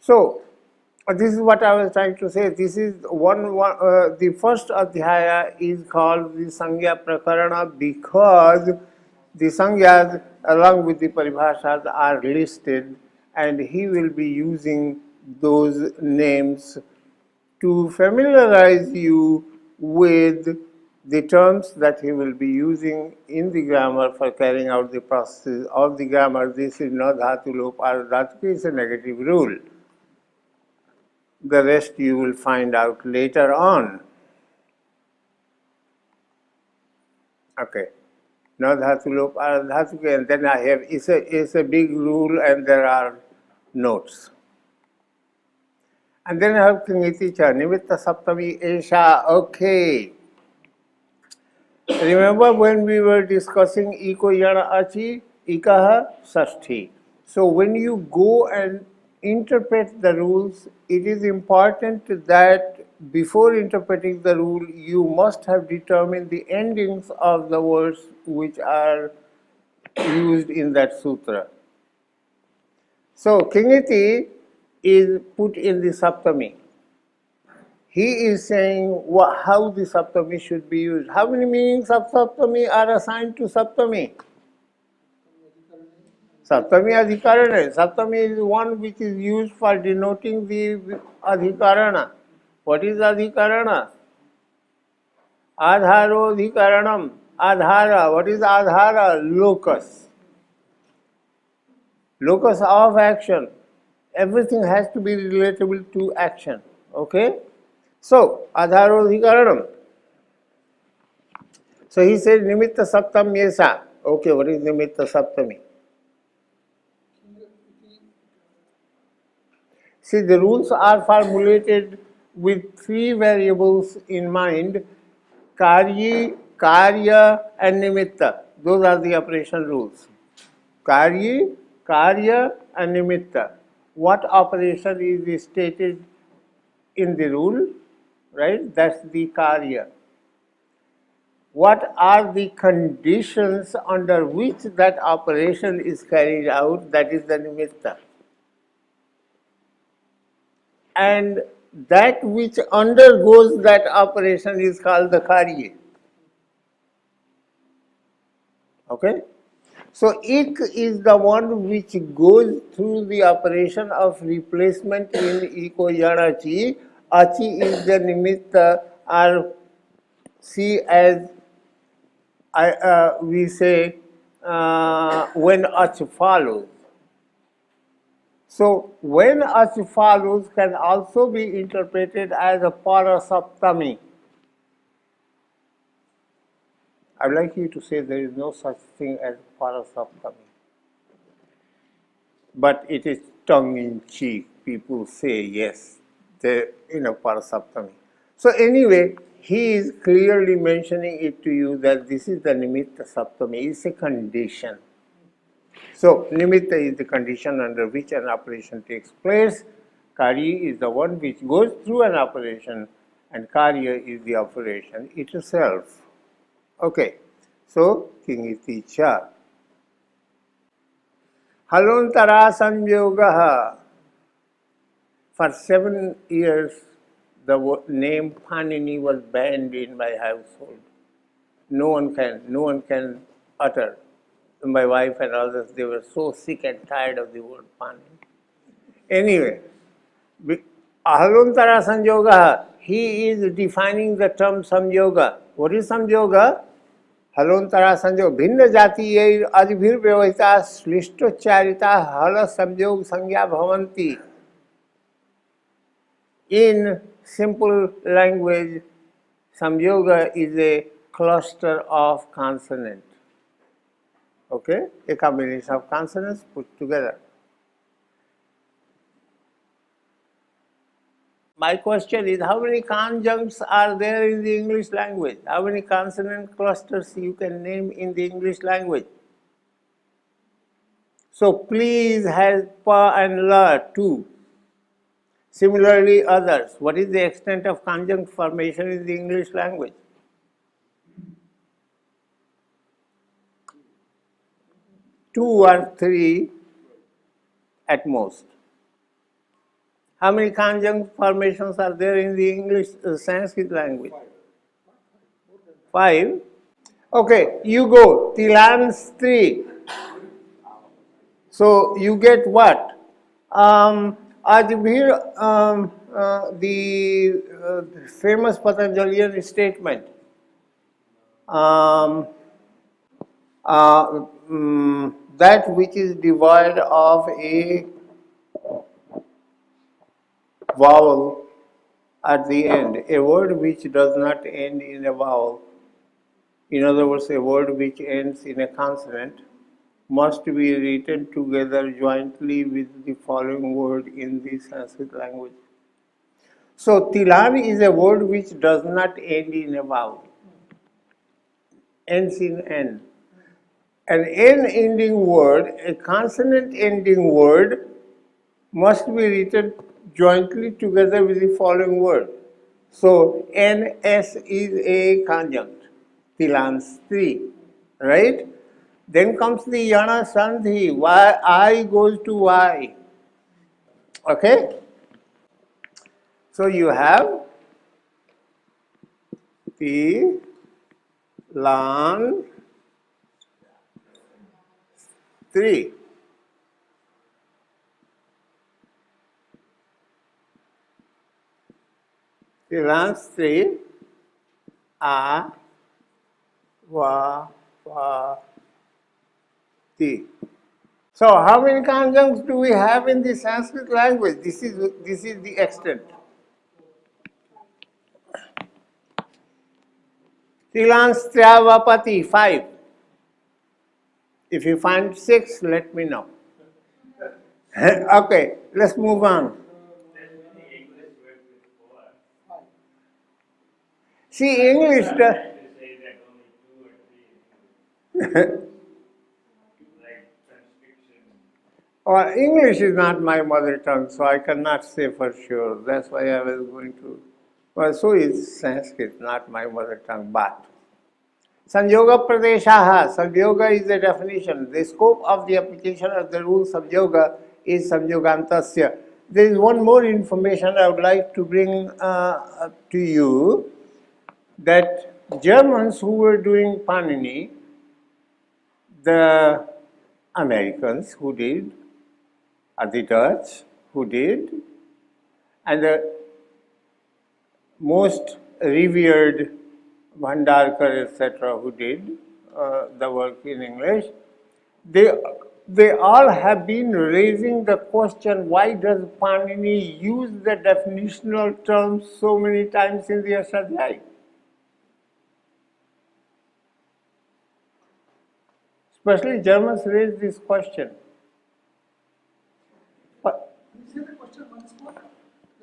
So, this is what I was trying to say. This is the first adhyaya is called the Sangya Prakarana because the Sangyas along with the Paribhashas are listed, and he will be using those names to familiarize you with the terms that he will be using in the grammar for carrying out the processes of the grammar. This is not dhatu lop or dhatu, is a negative rule. The rest you will find out later on. Okay. No dhatu lop or dhatu ke, and then I have, it's a big rule and there are notes. And then I have Kingiti cha, Nimitta Saptami Esha. Okay. Remember when we were discussing Iko Yana Achi, Ikaha Sashti. So when you go and interpret the rules, it is important that before interpreting the rule, you must have determined the endings of the words which are used in that sutra. So Kingiti is put in the Saptami. He is saying how the Saptami should be used. How many meanings of Saptami are assigned to Saptami? Saptami Adhikarana. Saptami is one which is used for denoting the Adhikarana. What is Adhikarana? Adharo Adhikaranam. Adhara. What is Adhara? Locus. Locus of action. Everything has to be relatable to action. Okay? So, Adharo Adhikaranam. So he said Nimitta Saptam Yesa. Okay, what is Nimitta Saptami? See, the rules are formulated with three variables in mind: Karyi, Karya, and Nimitta. Those are the operation rules. Karyi, Karya, and Nimitta. What operation is stated in the rule, right? That's the Karya. What are the conditions under which that operation is carried out? That is the Nimitta. And that which undergoes that operation is called the Karya. Okay? So, Ik is the one which goes through the operation of replacement in Iko Yanachi. Achi is the Nimitta, or see as we say when Ach follows. So, when Ach follows can also be interpreted as a Parasaptami. I would like you to say there is no such thing as Parasaptami. But it is tongue in cheek. People say yes, Parasaptami. So anyway, he is clearly mentioning it to you that this is the Nimitta Saptami. It's a condition. So Nimitta is the condition under which an operation takes place. Kari is the one which goes through an operation, and Karya is the operation itself. Okay, so Kingiti cha. Halontara Sanyogaha. For 7 years, the name Pāṇini was banned in my household. No one can utter. My wife and others, they were so sick and tired of the word Pāṇini. Anyway, Ahalontara Sanyoga, he is defining the term Samyoga. What is Samyoga? Halontara Sanyoga, Bhinna Jati Adhibhir Vyavahita Slishtocharita Hala Samyog Sangya Bhavanti. In simple language, Samyoga is a cluster of consonants. Okay, a combination of consonants put together. My question is, how many conjuncts are there in the English language? How many consonant clusters you can name in the English language? So please has pa and la too. Similarly, others. What is the extent of conjunct formation in the English language? Two or three at most. How many conjunct formations are there in the English Sanskrit language? 5. Okay, you go. Tilans 3. So you get what? Ajbir, the famous Patanjalian statement. That which is devoid of a vowel at the end, a word which does not end in a vowel, in other words, a word which ends in a consonant, must be written together jointly with the following word in the Sanskrit language. So, Tilan is a word which does not end in a vowel, ends in N. An N-ending word, a consonant-ending word, must be written jointly together with the following word. So, NS is a conjunct, Tilans 3, right? Then comes the Yana Sandhi, Y, I goes to Y. Okay? So you have the Lan 3. The Lan 3, A, Va, Ti. So how many conjuncts do we have in the Sanskrit language? This is the extent. Tilans Tryavapati 5. If you find 6, let me know. Okay, let's move on. See, English English is not my mother tongue, so I cannot say for sure. That's why I was going to. Well, so is Sanskrit, not my mother tongue, but. Sanyoga Pradeshaha. Sanyoga is the definition. The scope of the application of the rules of yoga is Samyogantasya. There is one more information I would like to bring to you, that Germans who were doing Pāṇini, the Americans who did, or the Dutch who did, and the most revered Bhandarkar, etc., who did the work in English, they all have been raising the question, why does Pāṇini use the definitional terms so many times in the Ashadhyaya? Especially Germans raise this question.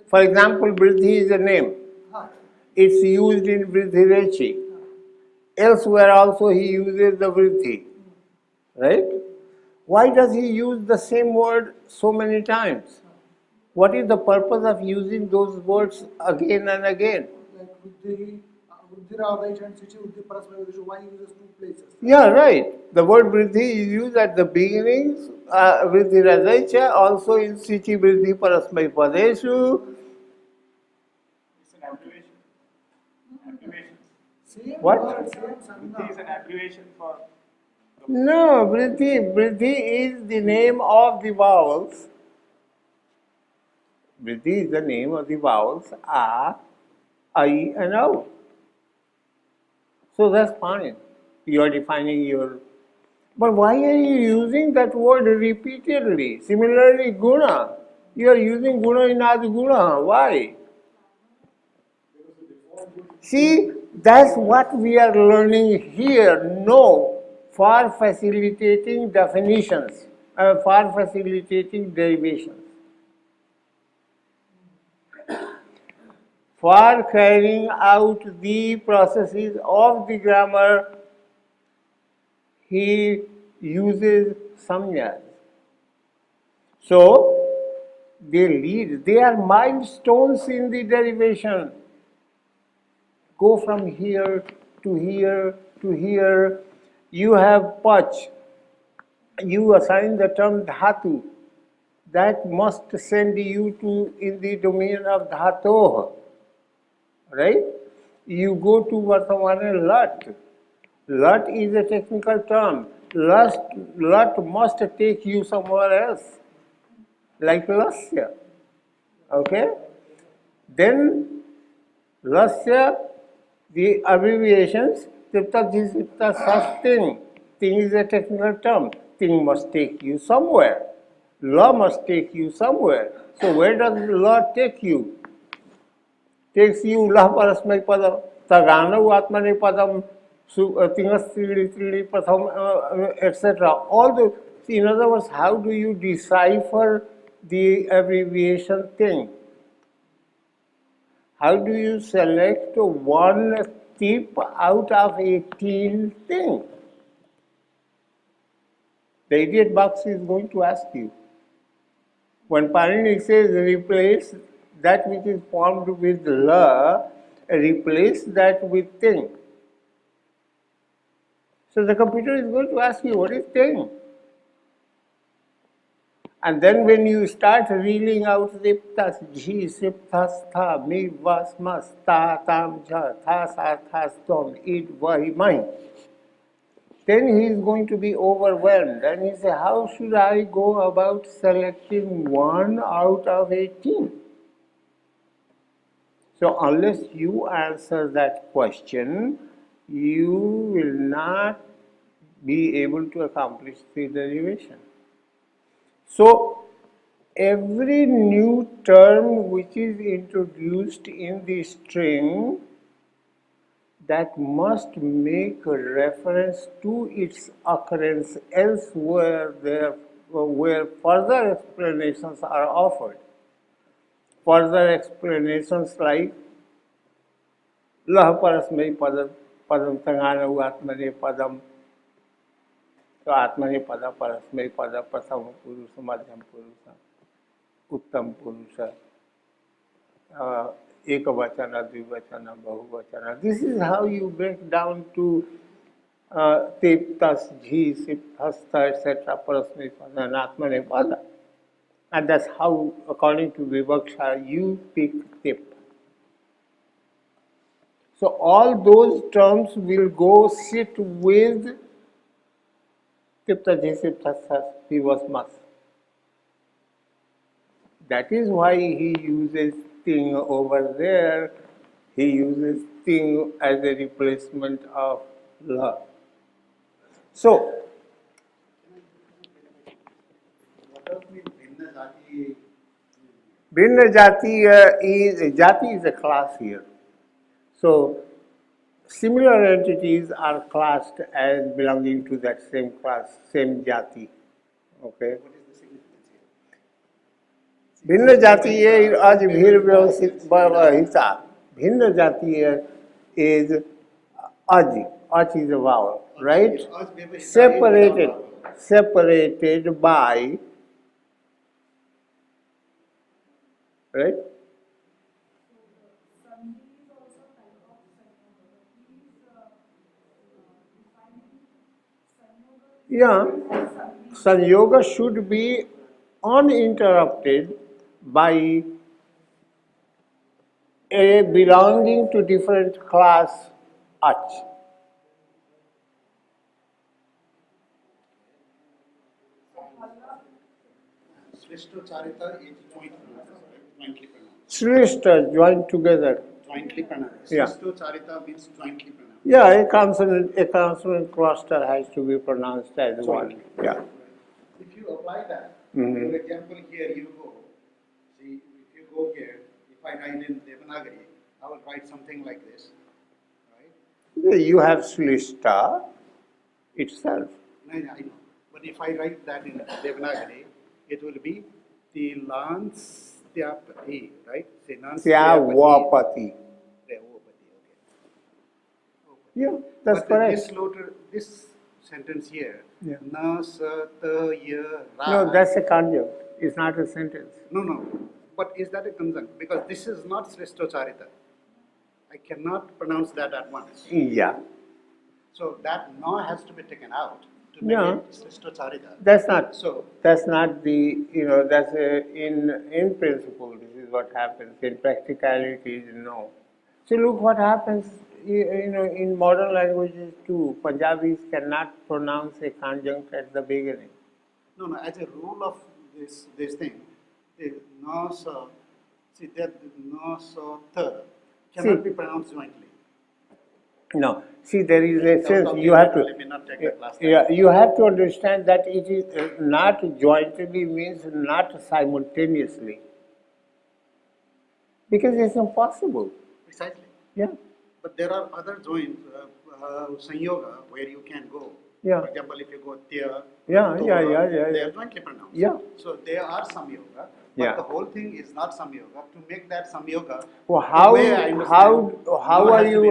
For example, Vriddhi is a name. It's used in Vriddhirechi. Elsewhere also he uses the Vriddhi. Right? Why does he use the same word so many times? What is the purpose of using those words again and again? Like Vriddhi, Radha and Sichi, Vriddhi Parasmaya, why uses 2 places? Yeah, right. The word Vriddhi is used at the beginnings, Vriddhi Radha, also in Sichi Vriddhi Parasmaya Padeshu. It's an abbreviation. Same What? word, same sangha. Vriddhi is an abbreviation for. No, Vriddhi is the name of the vowels. Vriddhi is the name of the vowels A, I, and O. So that's fine. You are defining your. But why are you using that word repeatedly? Similarly, guna. You are using guna in adguna. Why? See, that's what we are learning here. No, for facilitating definitions, for facilitating derivations. For carrying out the processes of the grammar, he uses samyas. So, they are milestones in the derivation. Go from here to here to here. You have pach. You assign the term dhatu. that must send you to in the domain of dhatoh, right? You go to Vartamana lat. Lat is a technical term. Lat must take you somewhere else, like lasya. Okay? Then lasya, the abbreviations, tipta, jisipta, such thing. Thing is a technical term. Thing must take you somewhere. Law must take you somewhere. So where does the law take you? Takes you lah parasmai padam, tagana atmane padam, tingas tridi pratham, etc. All the, in other words, how do you decipher the abbreviation thing? How do you select one tip out of 18 things? The idiot box is going to ask you. When Pāṇini says replace that which is formed with la, replace that with thing. So the computer is going to ask you, what is thing? And then when you start reeling out ziptas, jhi, siptas, tha, mi, vas, mas, ta, tam, ja, thas, arthas, tom, id, vahi, mai, then he is going to be overwhelmed. And he says, how should I go about selecting one out of 18? So unless you answer that question, you will not be able to accomplish the derivation. So every new term which is introduced in the string, that must make a reference to its occurrence elsewhere there, where further explanations are offered. Further explanations like lah parasmai padam, padam tangana atmane padam. So atmane pada, parasmai pada, prathama purusa, madhyam purusa, uttam purusa, ekavachana, dvivachana, bahuvachana. This is how you break down to teptas, jhi, sipthasta, etc. parasmai pada and atmane pada. And that's how, according to Vivaksha, you pick tip. So all those terms will go sit with tipta, jisipta, vivasmas. That is why he uses thing over there. He uses thing as a replacement of la. So, What does mean Bhinna Jati? Bhinna Jati is a class here. So, similar entities are classed as belonging to that same class, same Jati. Okay. What is the significance here? भिन्न जातीय आज भीर व्यवस्थित हिसाब भिन्न जातीय is aj is a vowel, right? Separated by, right? Yeah, Sanyoga should be uninterrupted by a belonging to different class ach. Shrishta Charita is jointly pronounced. Shrishta, joined together. Jointly pronounced. Yeah. Shrishta Charita means jointly pronounced. Yeah, a consonant cluster has to be pronounced as one. Yeah. If you apply that, Mhm. for example, here you go. See, if you go here, if I write in Devanagari, I will write something like this, right? You have Shlishta itself. No, I know. But if I write that in Devanagari, it will be Tilanstyapati, right? Say Syavapati. Okay. Yeah, that's but correct. This sentence here, Yeah. na sa ta ya ra. No, that's a conjunct. It's not a sentence. No. But is that a conjunct? Because this is not Shrishta Charita. I cannot pronounce that at once. Yeah. So that na has to be taken out. to make Yeah. it Srishta Charita. That's not. So, That's not the. That's in principle. This is what happens. In practicality, no. So look what happens. In modern languages too. Punjabis cannot pronounce a conjunct at the beginning. no, as a rule of this thing, the no, so, see that no, so, th cannot See. be pronounced jointly. No, see, there is a Without sense talking you have that, to. I may not take that last time. Yeah, you have to understand that it is not jointly means not simultaneously because it's impossible. Precisely. Yeah, But there are other joints, sanyoga, where you can go. Yeah. For example, if you go tya, Yeah, tora, yeah, yeah, they yeah. are jointly pronounced. Yeah. So they are samyoga, but Yeah. the whole thing is not samyoga. To make that samyoga, Well, the way I understand, how no are has to be you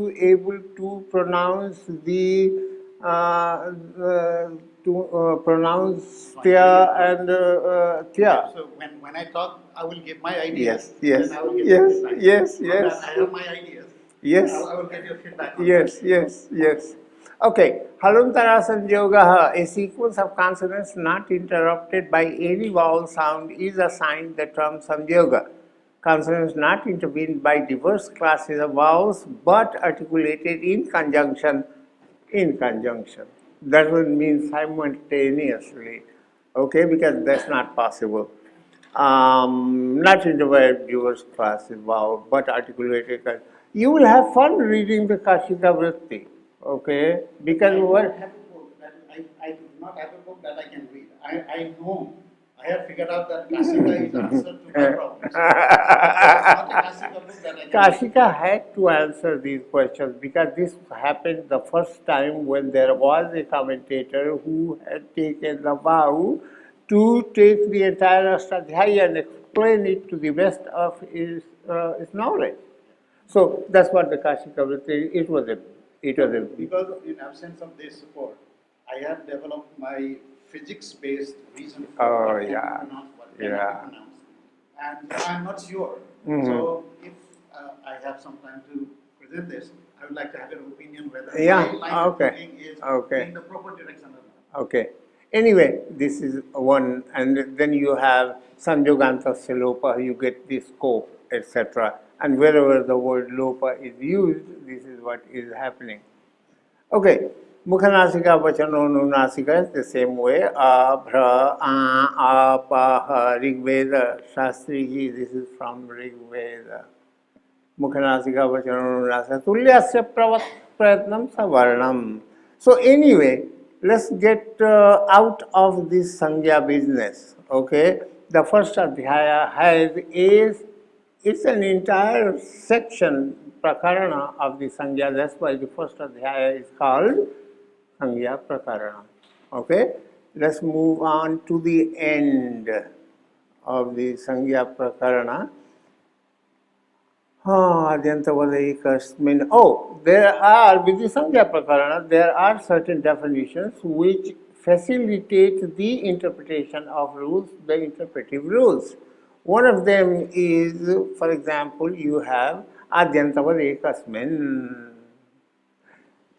removed. able to pronounce the pronounce tya and tya? So when I talk, I will give my ideas. Yes, Then I will get yes, your feedback. yes, From yes. that, I have my ideas. Yes. I will get your feedback. On Yes, that. yes, yes. Okay. Haluntara Sanyogaha, a sequence of consonants not interrupted by any vowel sound, is assigned the term Samyoga. Consonants not intervened by diverse classes of vowels but articulated in conjunction. In conjunction. That would mean simultaneously. Okay, because that's not possible. Not in the way viewers class involved, but articulated. You will have fun reading the Kashika Vritti, okay? Because I don't what? have a book that I do not have a book that I can read. I know, I have figured out that Kasika is the answer to my problems. It's not a Kasika book that I can read. Kashika had to answer these questions because this happened the first time when there was a commentator who had taken the vow to take the entire Ashtadhyaya and explain it to the best of his knowledge. So that's what the Kashika Vritti, it was a. Because in absence of this support, I have developed my physics-based reason for Oh, what can yeah. be pronounced, what Yeah. cannot be pronounced. And I'm not sure. Mhm. So if I have some time to present this, I would like to have your opinion whether Yeah, my line of okay. thinking is Okay. in the proper direction or not. Okay. Anyway, this is one, and then you have Sanjoganta Lopa, you get the scope, etc. And wherever the word Lopa is used, this is what is happening. Okay. Mukhanasika, Vachanonunasika is the same way. Bhra, Pa, Ha, Rig Veda, Shastriji, this is from Rig Veda. Mukhanasika Vachanonunasika. Tulyasya Prayatnam Savarnam. So anyway, let's get out of this Sangya business. Okay, the first adhyaya it's an entire section prakarana of the Sangya. That's why the first adhyaya is called Sangya Prakarana. Okay, let's move on to the end of the Sangya Prakarana. There are, with the Sangya Prakarana, there are certain definitions which facilitate the interpretation of rules, the interpretive rules. One of them is, for example, you have Adyantavad Ekasmin.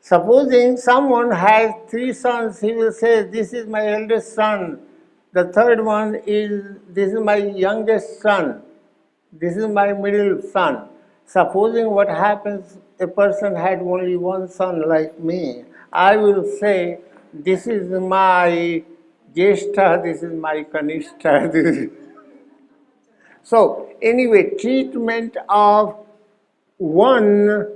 Supposing someone has 3 sons, he will say, this is my eldest son. The third one is, this is my youngest son. This is my middle son. Supposing what happens, a person had only one son like me, I will say, this is my Jeshta, this is my Kanishta. This is... So, anyway, treatment of one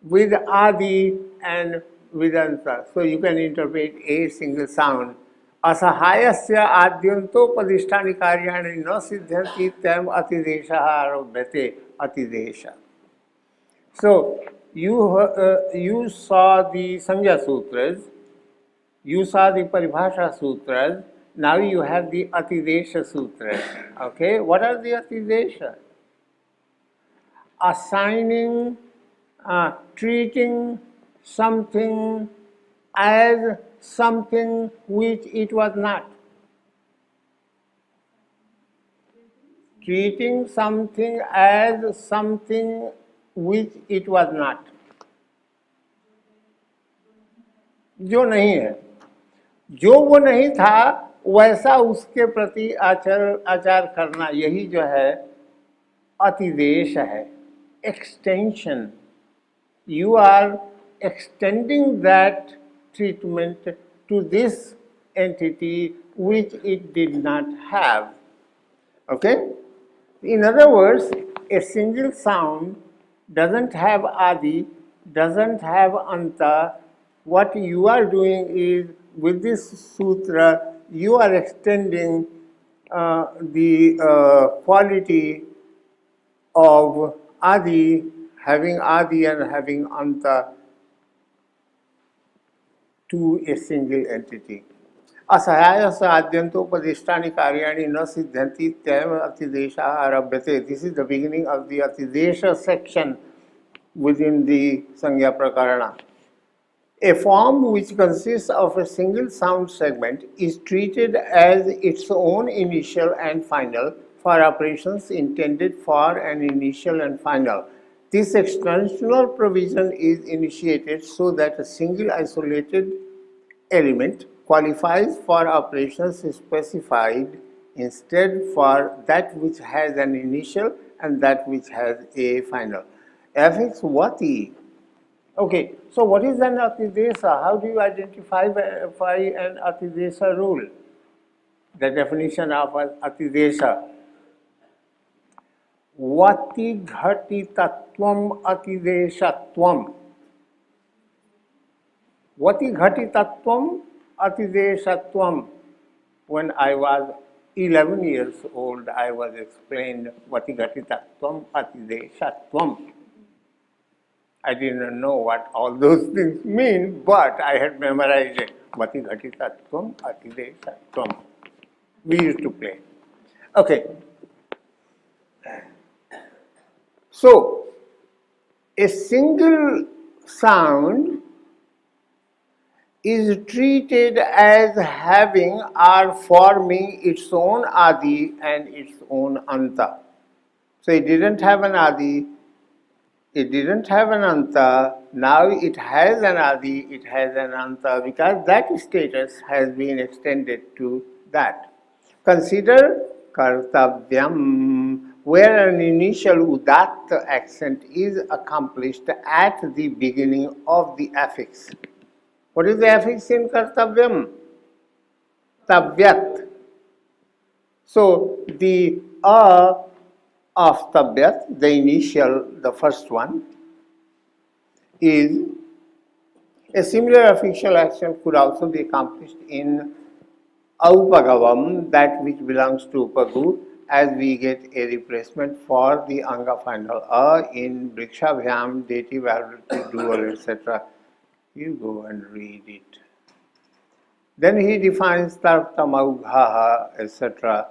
with Adi and Vedanta. So you can interpret a single sound. Asahayasya adyantopadisthani karyani no siddhanti tam atidesha arabhyate atidesha. So you saw the Sangya Sutras, you saw the Paribhasha Sutras, now you have the Atidesha Sutras. Okay, what are the Atidesha? Assigning, treating something as something which it was not. Treating something as something which it was not. जो नहीं है, जो वो नहीं था वैसा उसके प्रति आचार करना, यही जो है अतिदेश है, extension. You are extending that treatment to this entity which it did not have. Okay? In other words, a single sound doesn't have adi, doesn't have anta. What you are doing is, with this sutra, you are extending the quality of adi, having adi and having anta, to a single entity. असहायस आद्यंतोपदिष्टानि कार्याणि न सिद्ध्यन्ति त्येव अतिदेशः आरभ्यते. This is the beginning of the atidesha section within the Sangya Prakarana. A form which consists of a single sound segment is treated as its own initial and final for operations intended for an initial and final. This extensional provision is initiated so that a single isolated element qualifies for operations specified instead for that which has an initial and that which has a final. Affix vati. Okay, so what is an atidesa? How do you identify an atidesa rule? The definition of an atidesa. Vati ghati tattvam atideshatvam. Vati ghati tattvam atideshatvam. When I was 11 years old, I was explained Vati ghati tattvam atideshatvam. I didn't know what all those things mean, but I had memorized it. Vati ghati tattvam atideshatvam. We used to play. Okay. So, a single sound is treated as having or forming its own adi and its own anta. So it didn't have an adi, it didn't have an anta, now it has an adi, it has an anta, because that status has been extended to that. Consider kartavyam, where an initial udatt accent is accomplished at the beginning of the affix. What is the affix in kartavyam? Tavyat. So the a of tavyat, the initial, the first one, is a similar affixal action could also be accomplished in aupagavam, that which belongs to upagu, as we get a replacement for the anga final a in brikshabhyam, dative, adverbial, dual, etc. You go and read it. Then he defines tartamaughaha, etc.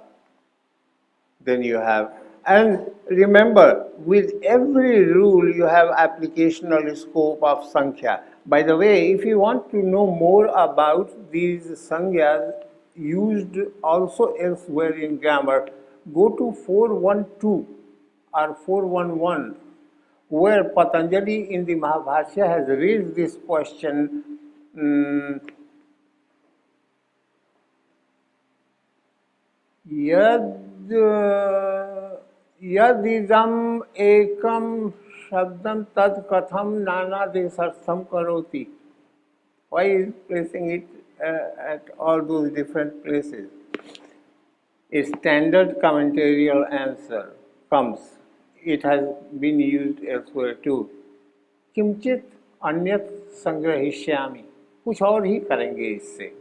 Then you have, and remember, with every rule you have applicational scope of sankhya. By the way, if you want to know more about these sangyas used also elsewhere in grammar, go to 412 or 411, where Patanjali in the Mahabhashya has raised this question. Yadidam ekam shabdam tad katham nana desartham karoti. Why is placing it at all those different places? A standard commentarial answer comes. It has been used elsewhere too. किंचित अन्यत संग्रहिष्यामि, कुछ और ही करेंगे इससे.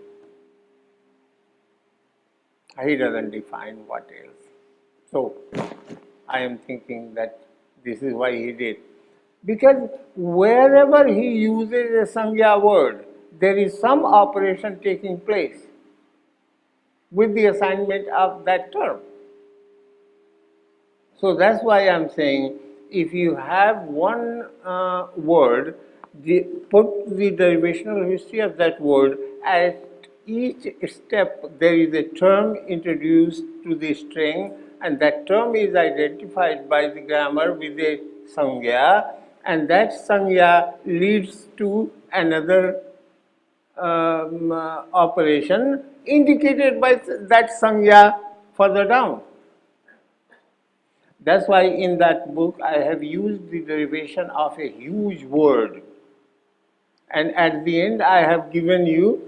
He doesn't define what else. So I am thinking that this is why he did. Because wherever he uses a sangya word, there is some operation taking place with the assignment of that term. So that's why I'm saying, if you have one word, put the derivational history of that word. At each step there is a term introduced to the string, and that term is identified by the grammar with a sangya, and that sangya leads to another operation indicated by that sangya further down. That's why in that book I have used the derivation of a huge word, and at the end I have given you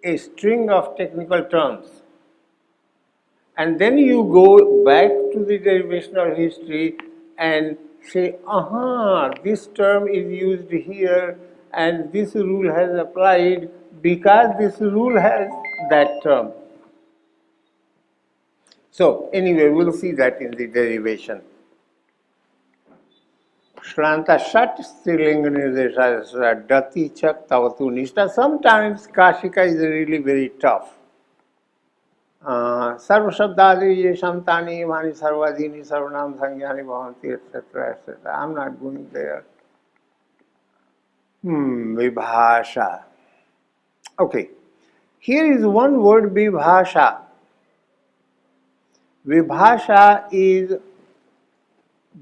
a string of technical terms. And then you go back to the derivational history and say, aha, this term is used here and this rule has applied because this rule has that term. So, anyway, we'll see that in the derivation. Shlanta Shat Strilinga Nirdesha Dati Chak Tavatu Nishta. Sometimes Kashika is really very tough. Sarva Shabdadi Yesham Tani Imani Sarvadini Sarvanam Sangyani Bhavanti, etc. etc. I'm not going there. Vibhasha. Okay. Here is one word, Vibhasha. Vibhasha is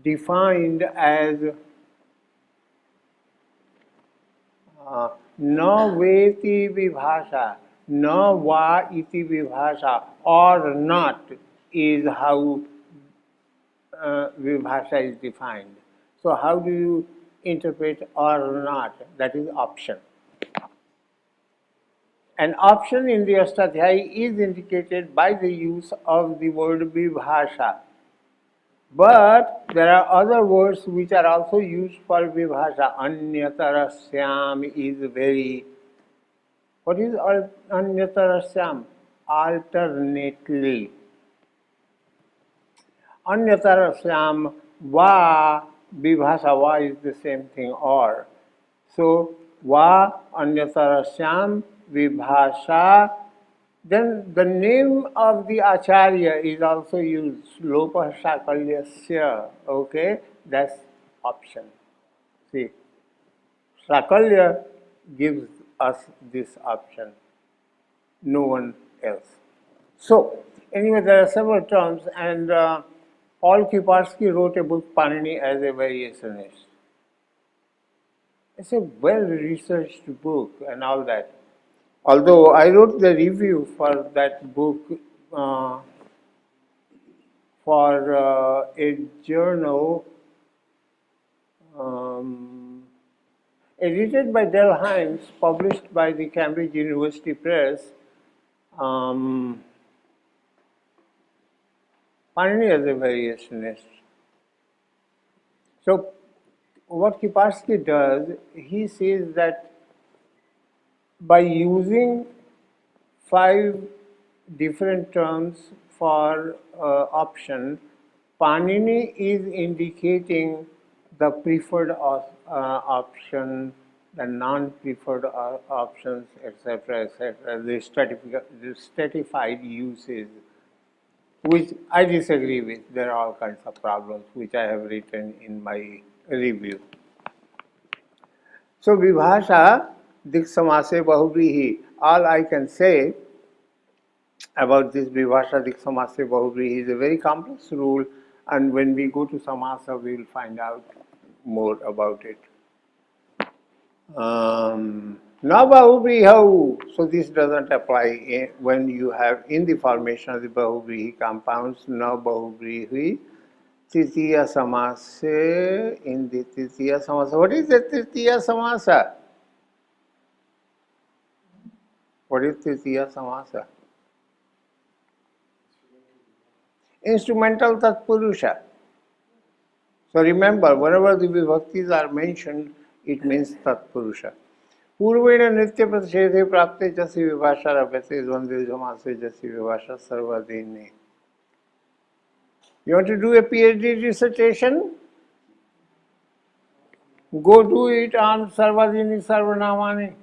defined as na veti vibhasha, na va iti vibhasha, or not is how vibhasha is defined. So how do you interpret or not? That is option. An option in the Ashtadhyayi is indicated by the use of the word vibhasha. But there are other words which are also used for vibhasha. Anyatarasyam is very. What is anyatarasyam? Alternately. Anyatarasyam va vibhasha va is the same thing or. So va anyatarasyam vibhasha. Then the name of the Acharya is also used, Lopa Shakalyasya, okay, that's option. See, Shakalya gives us this option, no one else. So, anyway, there are several terms, and Paul Kiparsky wrote a book, Pāṇini as a Variationist. It's a well-researched book and all that. Although I wrote the review for that book for a journal edited by Del Himes, published by the Cambridge University Press, Pāṇini as a variationist. So what Kiparsky does, he says that by using 5 different terms for option, Pāṇini is indicating the preferred option, the non-preferred options, etc., etc., the stratified uses, which I disagree with. There are all kinds of problems which I have written in my review. So, Vibhasha Diksamase Bahuvrihi. All I can say about this Vibhasha Diksamase Bahuvrihi is a very complex rule, and when we go to Samasa, we will find out more about it. Na Bahuvrihi. So this doesn't apply when you have in the formation of the Bahuvrihi compounds. Na Bahuvrihi. Tritiya Samasa. In the Tritiya Samasa. What is the Tritiya Samasa? What is Tritiya Samasa? Instrumental Tatpurusha. So remember, whenever the vibhaktis are mentioned, it means Tatpurusha. Purvena Nitya Pratishedhe Prapte Jasi Vibhasha Rabhate Dvandve Samase Jasi Vibhasha Sarvadine. You want to do a PhD dissertation? Go do it on Sarvadini Sarvanamani.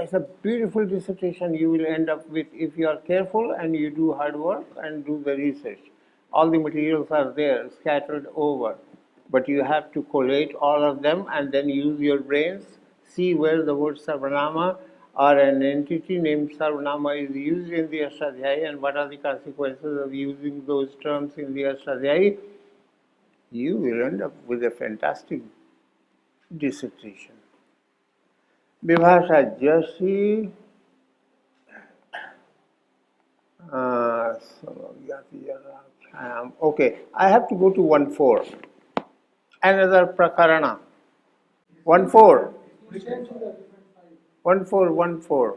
It's a beautiful dissertation you will end up with if you are careful and you do hard work and do the research. All the materials are there, scattered over. But you have to collate all of them and then use your brains, see where the word Sarvanama or an entity named Sarvanama is used in the Ashtadhyayi and what are the consequences of using those terms in the Ashtadhyayi. You will end up with a fantastic dissertation. Vibhasha Jashi. Okay, I have to go to 1-4. Another prakarana. 1-4. Change in the different side. 1-4, 1-4.